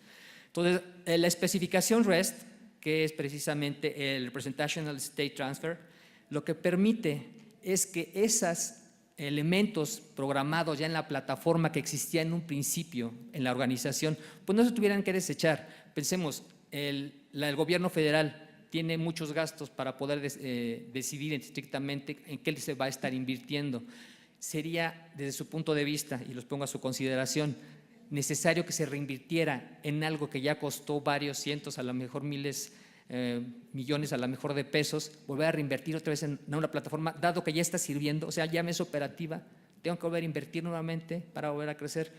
Entonces, la especificación REST, que es precisamente el Representational State Transfer, lo que permite es que esos elementos programados ya en la plataforma que existía en un principio en la organización, pues no se tuvieran que desechar. Pensemos, el gobierno federal tiene muchos gastos para poder decidir estrictamente en qué se va a estar invirtiendo. Sería, desde su punto de vista, y los pongo a su consideración, necesario que se reinvirtiera en algo que ya costó varios cientos, a lo mejor miles, millones a lo mejor de pesos, volver a reinvertir otra vez en una plataforma, dado que ya está sirviendo, o sea, ya me es operativa, tengo que volver a invertir nuevamente para volver a crecer.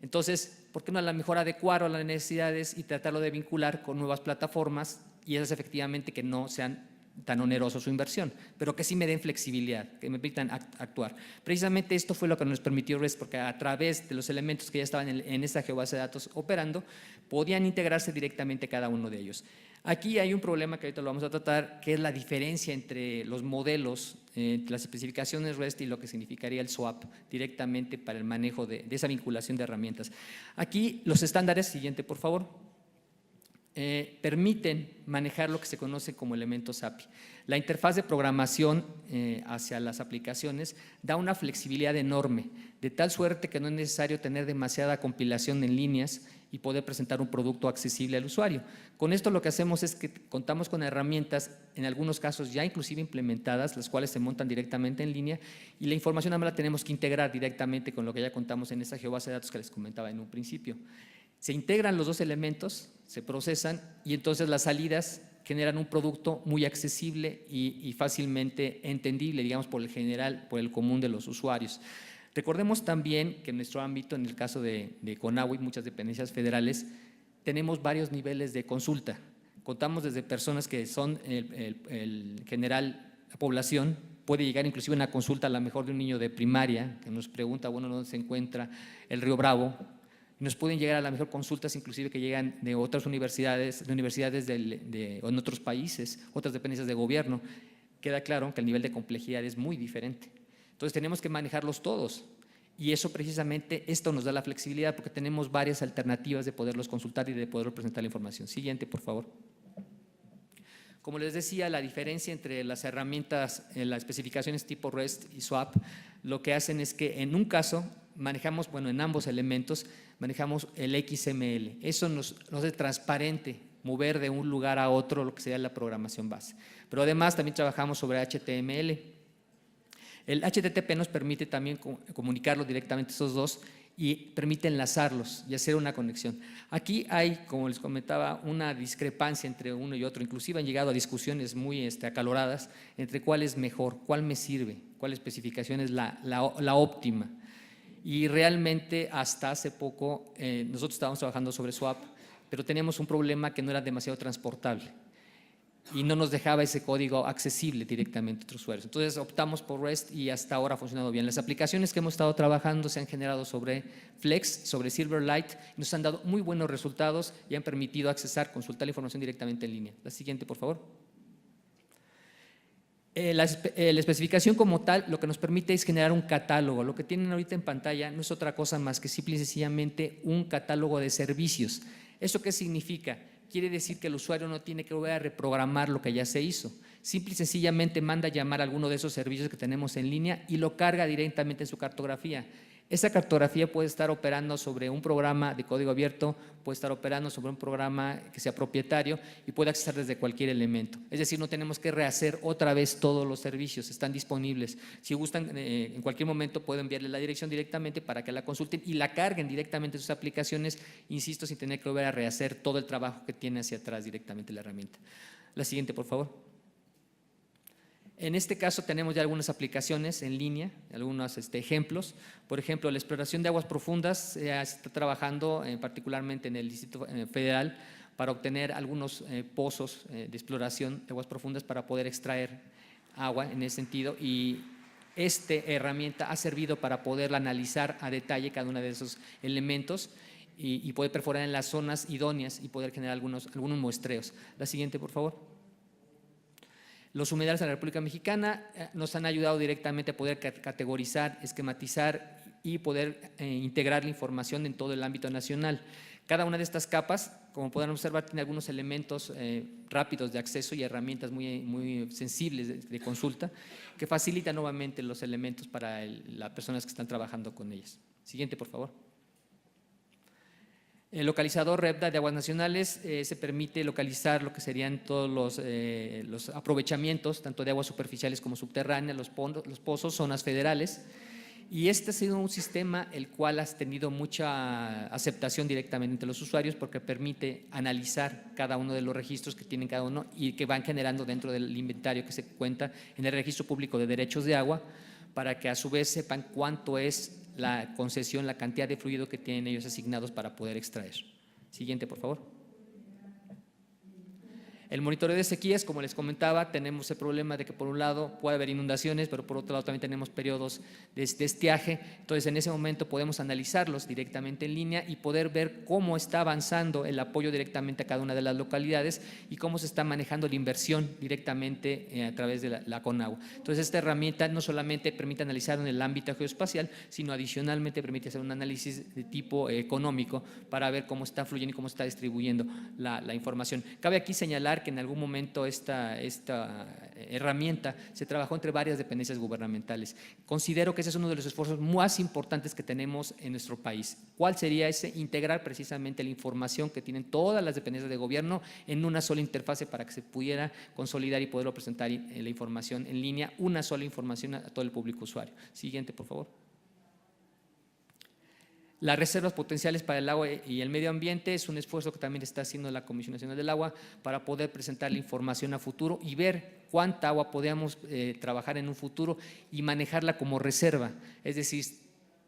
Entonces, ¿por qué no a lo mejor adecuarlo a las necesidades y tratarlo de vincular con nuevas plataformas y esas efectivamente que no sean tan oneroso su inversión, pero que sí me den flexibilidad, que me permitan actuar? Precisamente esto fue lo que nos permitió REST, porque a través de los elementos que ya estaban en esa geobase de datos operando, podían integrarse directamente cada uno de ellos. Aquí hay un problema que ahorita lo vamos a tratar, que es la diferencia entre los modelos, las especificaciones REST y lo que significaría el SOAP directamente para el manejo de esa vinculación de herramientas. Aquí los estándares, siguiente por favor, permiten manejar lo que se conoce como elementos API. La interfaz de programación hacia las aplicaciones da una flexibilidad enorme, de tal suerte que no es necesario tener demasiada compilación en líneas y poder presentar un producto accesible al usuario. Con esto lo que hacemos es que contamos con herramientas, en algunos casos ya inclusive implementadas, las cuales se montan directamente en línea, y la información además la tenemos que integrar directamente con lo que ya contamos en esa geobase de datos que les comentaba en un principio. Se integran los dos elementos, se procesan y entonces las salidas generan un producto muy accesible y fácilmente entendible, digamos, por el general, por el común de los usuarios. Recordemos también que en nuestro ámbito, en el caso de CONAHU, muchas dependencias federales, tenemos varios niveles de consulta. Contamos desde personas que son el general, la población, puede llegar inclusive una consulta a lo mejor de un niño de primaria que nos pregunta, bueno, ¿dónde se encuentra el Río Bravo? Nos pueden llegar a la mejor consultas inclusive que llegan de otras universidades, o en otros países, otras dependencias de gobierno. Queda claro que el nivel de complejidad es muy diferente. Entonces tenemos que manejarlos todos y eso precisamente, esto nos da la flexibilidad porque tenemos varias alternativas de poderlos consultar y de poder presentar la información. Siguiente, por favor. Como les decía, la diferencia entre las herramientas, las especificaciones tipo REST y SWAP, lo que hacen es que en un caso manejamos, bueno, en ambos elementos manejamos el XML. Eso nos hace transparente mover de un lugar a otro lo que sería la programación base. Pero además también trabajamos sobre HTML. El HTTP nos permite también comunicarlos directamente esos dos y permite enlazarlos y hacer una conexión. Aquí hay, como les comentaba, una discrepancia entre uno y otro, inclusive han llegado a discusiones muy acaloradas entre cuál es mejor, cuál me sirve, cuál especificación es la óptima. Y realmente hasta hace poco nosotros estábamos trabajando sobre SWAP, pero teníamos un problema que no era demasiado transportable y no nos dejaba ese código accesible directamente a otros usuarios. Entonces optamos por REST y hasta ahora ha funcionado bien. Las aplicaciones que hemos estado trabajando se han generado sobre Flex, sobre Silverlight, nos han dado muy buenos resultados y han permitido accesar, consultar la información directamente en línea. La siguiente, por favor. La especificación como tal lo que nos permite es generar un catálogo. Lo que tienen ahorita en pantalla no es otra cosa más que simple y sencillamente un catálogo de servicios. ¿Eso qué significa? Quiere decir que el usuario no tiene que volver a reprogramar lo que ya se hizo. Simple y sencillamente manda a llamar a alguno de esos servicios que tenemos en línea y lo carga directamente en su cartografía. Esa cartografía puede estar operando sobre un programa de código abierto, puede estar operando sobre un programa que sea propietario y puede accesar desde cualquier elemento. Es decir, no tenemos que rehacer otra vez todos los servicios, están disponibles. Si gustan, en cualquier momento puedo enviarle la dirección directamente para que la consulten y la carguen directamente en sus aplicaciones, insisto, sin tener que volver a rehacer todo el trabajo que tiene hacia atrás directamente la herramienta. La siguiente, por favor. En este caso tenemos ya algunas aplicaciones en línea, algunos ejemplos. Por ejemplo, la exploración de aguas profundas se está trabajando particularmente en el Distrito Federal para obtener algunos pozos de exploración de aguas profundas para poder extraer agua en ese sentido, y esta herramienta ha servido para poder analizar a detalle cada uno de esos elementos y poder perforar en las zonas idóneas y poder generar algunos muestreos. La siguiente, por favor. Los humedales en la República Mexicana nos han ayudado directamente a poder categorizar, esquematizar y poder integrar la información en todo el ámbito nacional. Cada una de estas capas, como podrán observar, tiene algunos elementos rápidos de acceso y herramientas muy sensibles de consulta que facilitan nuevamente los elementos para las personas que están trabajando con ellas. Siguiente, por favor. El localizador REPDA de aguas nacionales se permite localizar lo que serían todos los aprovechamientos, tanto de aguas superficiales como subterráneas, los pozos, zonas federales. Y este ha sido un sistema el cual ha tenido mucha aceptación directamente entre los usuarios porque permite analizar cada uno de los registros que tienen cada uno y que van generando dentro del inventario que se cuenta en el Registro Público de Derechos de Agua, para que a su vez sepan cuánto es la concesión, la cantidad de fluido que tienen ellos asignados para poder extraer. Siguiente, por favor. El monitoreo de sequías, como les comentaba, tenemos el problema de que por un lado puede haber inundaciones, pero por otro lado también tenemos periodos de estiaje. Entonces, en ese momento podemos analizarlos directamente en línea y poder ver cómo está avanzando el apoyo directamente a cada una de las localidades y cómo se está manejando la inversión directamente a través de la Conagua. Entonces, esta herramienta no solamente permite analizar en el ámbito geoespacial, sino adicionalmente permite hacer un análisis de tipo económico para ver cómo está fluyendo y cómo está distribuyendo la información. Cabe aquí señalar que en algún momento esta herramienta se trabajó entre varias dependencias gubernamentales. Considero que ese es uno de los esfuerzos más importantes que tenemos en nuestro país. ¿Cuál sería ese? Integrar precisamente la información que tienen todas las dependencias de gobierno en una sola interfase para que se pudiera consolidar y poderlo presentar la información en línea, una sola información a todo el público usuario. Siguiente, por favor. Las reservas potenciales para el agua y el medio ambiente es un esfuerzo que también está haciendo la Comisión Nacional del Agua para poder presentar la información a futuro y ver cuánta agua podemos trabajar en un futuro y manejarla como reserva, es decir,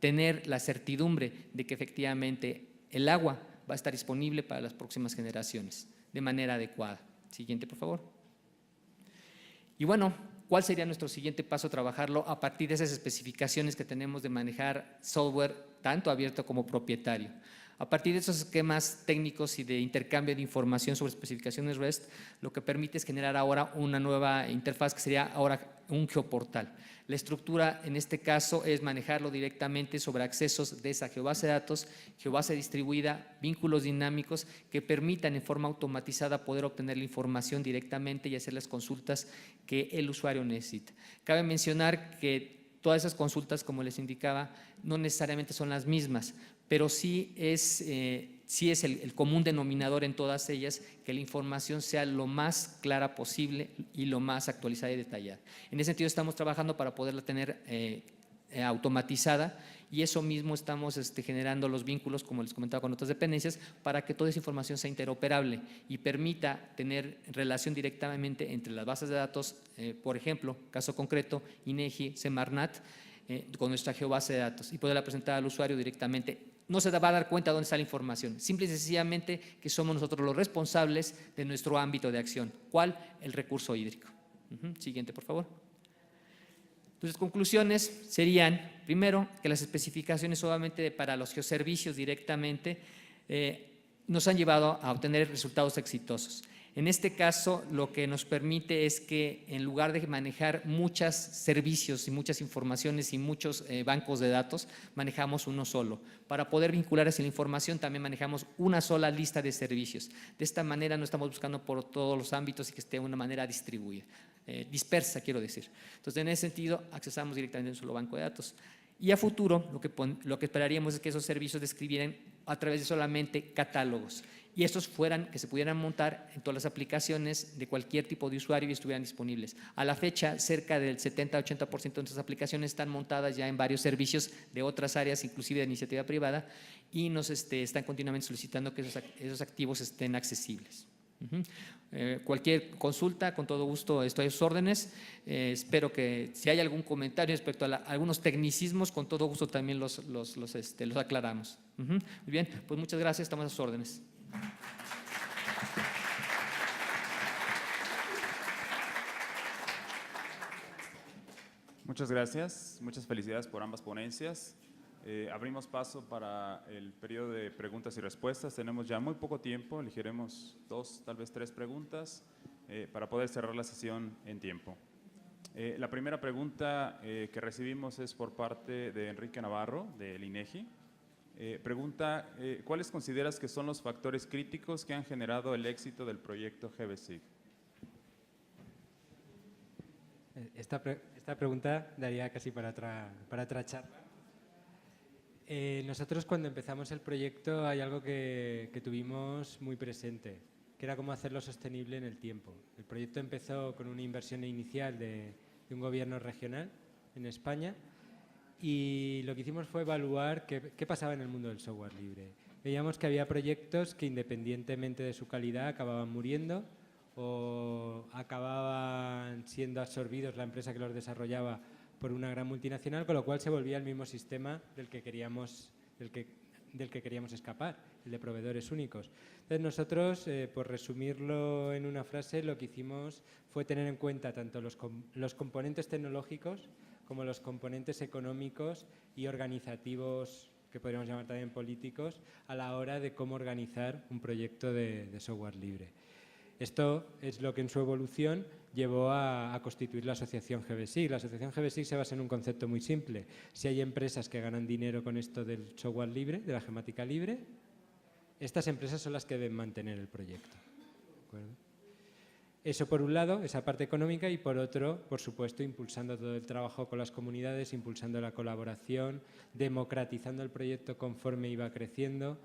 tener la certidumbre de que efectivamente el agua va a estar disponible para las próximas generaciones de manera adecuada. Siguiente, por favor. Y bueno, ¿cuál sería nuestro siguiente paso? Trabajarlo a partir de esas especificaciones que tenemos de manejar software tanto abierto como propietario. A partir de esos esquemas técnicos y de intercambio de información sobre especificaciones REST, lo que permite es generar ahora una nueva interfaz que sería ahora un geoportal. La estructura en este caso es manejarlo directamente sobre accesos de esa geobase de datos, geobase distribuida, vínculos dinámicos que permitan en forma automatizada poder obtener la información directamente y hacer las consultas que el usuario necesita. Cabe mencionar que todas esas consultas, como les indicaba, no necesariamente son las mismas, pero sí es el común denominador en todas ellas que la información sea lo más clara posible y lo más actualizada y detallada. En ese sentido estamos trabajando para poderla tener automatizada y eso mismo estamos generando los vínculos, como les comentaba, con otras dependencias para que toda esa información sea interoperable y permita tener relación directamente entre las bases de datos, por ejemplo, caso concreto, INEGI, Semarnat, con nuestra geobase de datos y poderla presentar al usuario directamente. No se va a dar cuenta de dónde está la información, simple y sencillamente que somos nosotros los responsables de nuestro ámbito de acción. ¿Cuál? El recurso hídrico. Siguiente, por favor. Entonces, conclusiones serían, primero, que las especificaciones solamente para los geoservicios directamente nos han llevado a obtener resultados exitosos. En este caso, lo que nos permite es que en lugar de manejar muchos servicios y muchas informaciones y muchos bancos de datos, manejamos uno solo. Para poder vincular esa información también manejamos una sola lista de servicios. De esta manera no estamos buscando por todos los ámbitos y que esté de una manera distribuida, dispersa, quiero decir. Entonces, en ese sentido, accesamos directamente a un solo banco de datos. Y a futuro, lo que esperaríamos es que esos servicios describieran a través de solamente catálogos y estos que se pudieran montar en todas las aplicaciones de cualquier tipo de usuario y estuvieran disponibles. A la fecha, cerca del 70-80% de nuestras aplicaciones están montadas ya en varios servicios de otras áreas, inclusive de iniciativa privada, y nos están continuamente solicitando que esos activos estén accesibles. Cualquier consulta, con todo gusto estoy a sus órdenes. Espero que si hay algún comentario respecto a algunos tecnicismos, con todo gusto también los aclaramos. Muy bien, pues muchas gracias, estamos a sus órdenes. Muchas gracias, muchas felicidades por ambas ponencias. Abrimos paso para el periodo de preguntas y respuestas. Tenemos ya muy poco tiempo, elegiremos 2, tal vez 3 preguntas para poder cerrar la sesión en tiempo. La primera pregunta que recibimos es por parte de Enrique Navarro, del INEGI. Pregunta, ¿cuáles consideras que son los factores críticos que han generado el éxito del proyecto GBSIG? Esta pregunta daría casi para otra charla. Nosotros cuando empezamos el proyecto hay algo que tuvimos muy presente, que era cómo hacerlo sostenible en el tiempo. El proyecto empezó con una inversión inicial de un gobierno regional en España y lo que hicimos fue evaluar qué pasaba en el mundo del software libre. Veíamos que había proyectos que independientemente de su calidad acababan muriendo o acababan siendo absorbidos la empresa que los desarrollaba por una gran multinacional, con lo cual se volvía el mismo sistema del que queríamos escapar, el de proveedores únicos. Entonces nosotros, por resumirlo en una frase, lo que hicimos fue tener en cuenta tanto los componentes tecnológicos como los componentes económicos y organizativos, que podríamos llamar también políticos, a la hora de cómo organizar un proyecto de software libre. Esto es lo que en su evolución llevó a constituir la asociación GBSIG. La asociación GBSIG se basa en un concepto muy simple. Si hay empresas que ganan dinero con esto del software libre, de la gemática libre, estas empresas son las que deben mantener el proyecto. ¿De acuerdo? Eso por un lado, esa parte económica, y por otro, por supuesto, impulsando todo el trabajo con las comunidades, impulsando la colaboración, democratizando el proyecto conforme iba creciendo.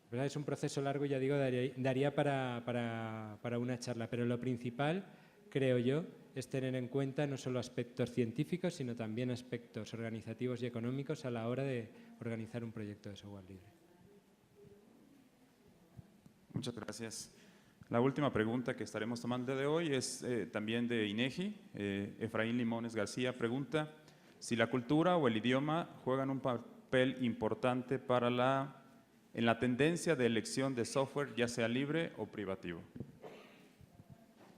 Es un proceso largo, ya digo, daría para una charla, pero lo principal, creo yo, es tener en cuenta no solo aspectos científicos, sino también aspectos organizativos y económicos a la hora de organizar un proyecto de software libre. Muchas gracias. La última pregunta que estaremos tomando de hoy es también de INEGI. Efraín Limones García pregunta si la cultura o el idioma juegan un papel importante en la tendencia de elección de software, ya sea libre o privativo.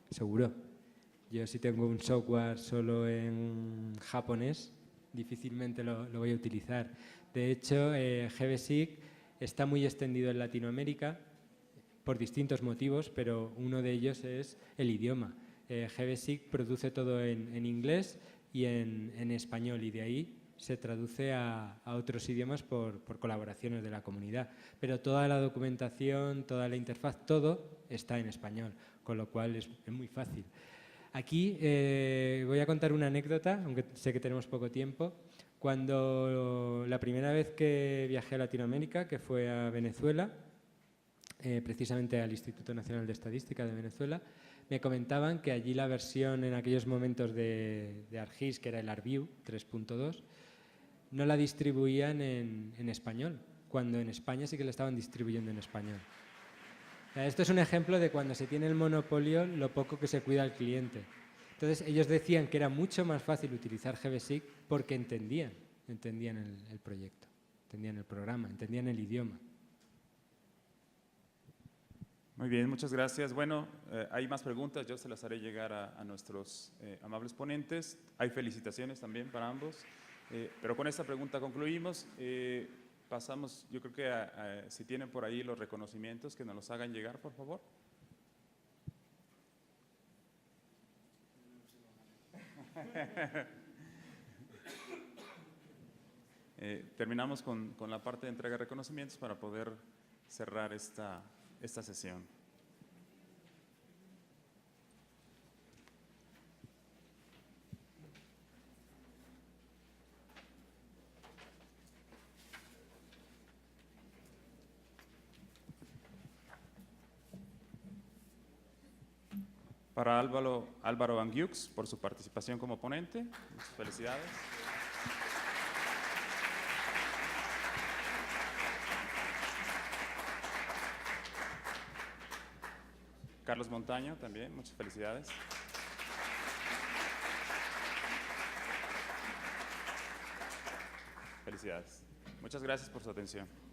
Seguro. Yo si tengo un software solo en japonés, difícilmente lo voy a utilizar. De hecho, GBSIG está muy extendido en Latinoamérica por distintos motivos, pero uno de ellos es el idioma. GBSIC produce todo en inglés y en español, y de ahí se traduce a otros idiomas por colaboraciones de la comunidad. Pero toda la documentación, toda la interfaz, todo está en español, con lo cual es muy fácil. Aquí voy a contar una anécdota, aunque sé que tenemos poco tiempo. Cuando la primera vez que viajé a Latinoamérica, que fue a Venezuela, precisamente al Instituto Nacional de Estadística de Venezuela, me comentaban que allí la versión en aquellos momentos de ArcGIS, que era el ArcView 3.2, no la distribuían en español, cuando en España sí que la estaban distribuyendo en español. Esto es un ejemplo de cuando se tiene el monopolio, lo poco que se cuida al cliente. Entonces, ellos decían que era mucho más fácil utilizar GBSIC porque entendían el proyecto, entendían el programa, entendían el idioma. Muy bien, muchas gracias. Bueno, hay más preguntas, yo se las haré llegar a nuestros amables ponentes. Hay felicitaciones también para ambos. Pero con esta pregunta concluimos. Pasamos, yo creo que si tienen por ahí los reconocimientos, que nos los hagan llegar, por favor. Terminamos con la parte de entrega de reconocimientos para poder cerrar esta sesión. Para Álvaro Bangiux, por su participación como ponente. Muchas felicidades. Carlos Montaño también, muchas felicidades. Felicidades. Muchas gracias por su atención.